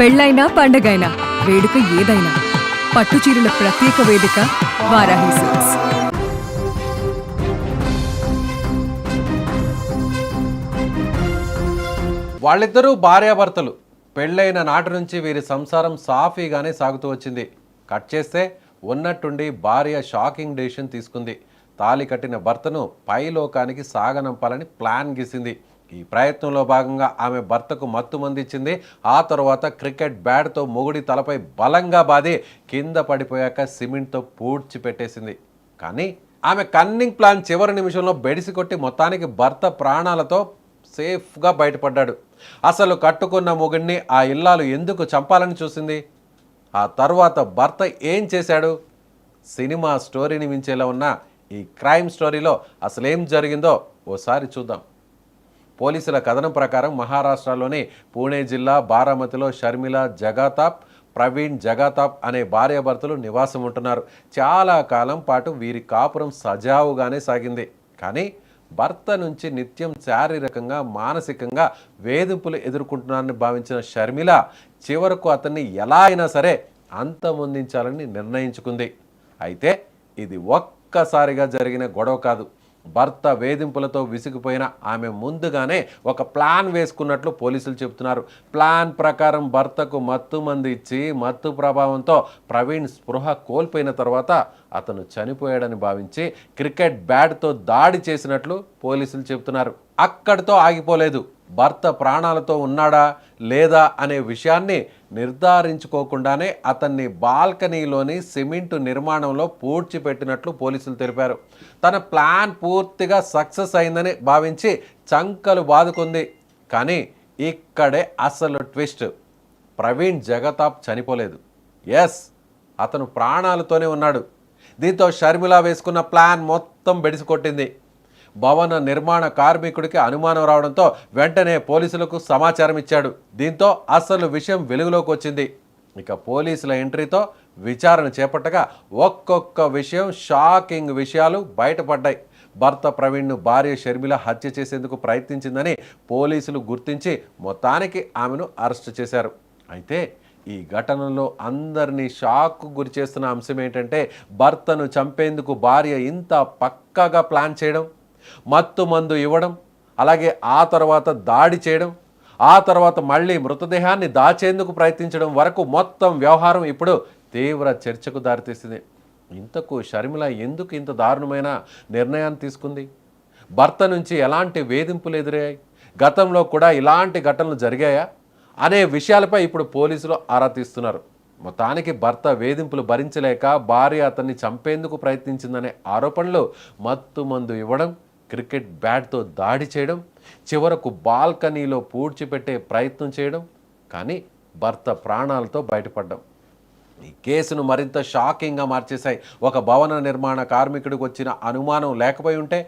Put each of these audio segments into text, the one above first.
పెళ్ళైనా పండగైనా వేడుక ఏదైనా పట్టుచీరల ప్రత్యేక వేదిక వారాహి సిల్క్స్. వాళ్ళిద్దరూ భార్యాభర్తలు. పెళ్ళైన నాటి నుంచి వీరి సంసారం సాఫీగానే సాగుతూ వచ్చింది. కట్ చేస్తే ఉన్నట్టుండి భార్య షాకింగ్ డెసిషన్ తీసుకుంది. తాళి కట్టిన భర్తను పైలోకానికి సాగనంపాలని ప్లాన్ గీసింది. ఈ ప్రయత్నంలో భాగంగా ఆమె భర్తకు మత్తు మందిచ్చింది. ఆ తర్వాత క్రికెట్ బ్యాట్తో మొగుడి తలపై బలంగా బాది కింద పడిపోయాక సిమెంట్తో పూడ్చి పెట్టేసింది. కానీ ఆమె కన్నింగ్ ప్లాన్ చివరి నిమిషంలో బెడిసి కొట్టి మొత్తానికి భర్త ప్రాణాలతో సేఫ్గా బయటపడ్డాడు. అసలు కట్టుకున్న మొగుడిని ఆ ఇల్లాలు ఎందుకు చంపాలని చూసింది? ఆ తర్వాత భర్త ఏం చేశాడు? సినిమా స్టోరీని మించేలా ఉన్న ఈ క్రైమ్ స్టోరీలో అసలేం జరిగిందో ఓసారి చూద్దాం. పోలీసుల కథనం ప్రకారం మహారాష్ట్రలోని పూణే జిల్లా బారామతిలో షర్మిల జగతాప్, ప్రవీణ్ జగతాప్ అనే భార్యాభర్తలు నివాసం ఉంటున్నారు. చాలా కాలం పాటు వీరి కాపురం సజావుగానే సాగింది. కానీ భర్త నుంచి నిత్యం శారీరకంగా మానసికంగా వేధింపులు ఎదుర్కొంటున్నారని భావించిన షర్మిల చివరకు అతన్ని ఎలా అయినా సరే అంతమొందించాలని నిర్ణయించుకుంది. అయితే ఇది ఒక్కసారిగా జరిగిన గొడవ కాదు. భర్త వేధింపులతో విసిగిపోయిన ఆమె ముందుగానే ఒక ప్లాన్ వేసుకున్నట్లు పోలీసులు చెబుతున్నారు. ప్లాన్ ప్రకారం భర్తకు మత్తు మందు ఇచ్చి మత్తు ప్రభావంతో ప్రవీణ్ స్పృహ కోల్పోయిన తర్వాత అతను చనిపోయాడని భావించి క్రికెట్ బ్యాట్తో దాడి చేసినట్లు పోలీసులు చెబుతున్నారు. అక్కడితో ఆగిపోలేదు. భర్త ప్రాణాలతో ఉన్నాడా లేదా అనే విషయాన్ని నిర్ధారించుకోకుండానే అతన్ని బాల్కనీలోని సిమెంటు నిర్మాణంలో పూడ్చిపెట్టినట్లు పోలీసులు తెలిపారు. తన ప్లాన్ పూర్తిగా సక్సెస్ అయిందని భావించి చంకలు బాదుకుంది. కానీ ఇక్కడే అసలు ట్విస్ట్. ప్రవీణ్ జగతాప్ చనిపోలేదు. ఎస్, అతను ప్రాణాలతోనే ఉన్నాడు. దీంతో షర్మిల వేసుకున్న ప్లాన్ మొత్తం బెడిసికొట్టింది. భవన నిర్మాణ కార్మికుడికి అనుమానం రావడంతో వెంటనే పోలీసులకు సమాచారం ఇచ్చాడు. దీంతో అసలు విషయం వెలుగులోకి వచ్చింది. ఇక పోలీసుల ఎంట్రీతో విచారణ చేపట్టగా ఒక్కొక్క విషయం, షాకింగ్ విషయాలు బయటపడ్డాయి. భర్త ప్రవీణ్ను భార్య షర్మిల హత్య చేసేందుకు ప్రయత్నించిందని పోలీసులు గుర్తించి మొత్తానికి ఆమెను అరెస్టు చేశారు. అయితే ఈ ఘటనలో అందరినీ షాక్కు గురి చేస్తున్న అంశం ఏంటంటే, భర్తను చంపేందుకు భార్య ఇంత పక్కాగా ప్లాన్ చేయడం, మత్తు మందు ఇవ్వడం, అలాగే ఆ తర్వాత దాడి చేయడం, ఆ తర్వాత మళ్ళీ మృతదేహాన్ని దాచేందుకు ప్రయత్నించడం వరకు మొత్తం వ్యవహారం ఇప్పుడు తీవ్ర చర్చకు దారితీసింది. ఇంతకు షర్మిల ఎందుకు ఇంత దారుణమైన నిర్ణయాన్ని తీసుకుంది? భర్త నుంచి ఎలాంటి వేధింపులు ఎదురయ్యాయి? గతంలో కూడా ఇలాంటి ఘటనలు జరిగాయా అనే విషయాలపై ఇప్పుడు పోలీసులు ఆరా తీస్తున్నారు. మొత్తానికి భర్త వేధింపులు భరించలేక భార్య అతన్ని చంపేందుకు ప్రయత్నించిందనే ఆరోపణలు, మత్తు మందు ఇవ్వడం, క్రికెట్ బ్యాట్తో దాడి చేయడం, చివరకు బాల్కనీలో పూడ్చిపెట్టే ప్రయత్నం చేయడం, కానీ భర్త ప్రాణాలతో బయటపడ్డం ఈ కేసును మరింత షాకింగ్గా మార్చేశాయి. ఒక భవన నిర్మాణ కార్మికుడికి వచ్చిన అనుమానం లేకపోయి ఉంటే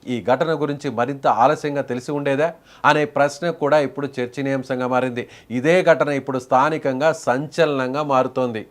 ఈ ఘటన గురించి మరింత ఆలస్యంగా తెలిసి ఉండేదా అనే ప్రశ్న కూడా ఇప్పుడు చర్చనీయాంశంగా మారింది. ఇదే ఘటన ఇప్పుడు స్థానికంగా సంచలనంగా మారుతోంది.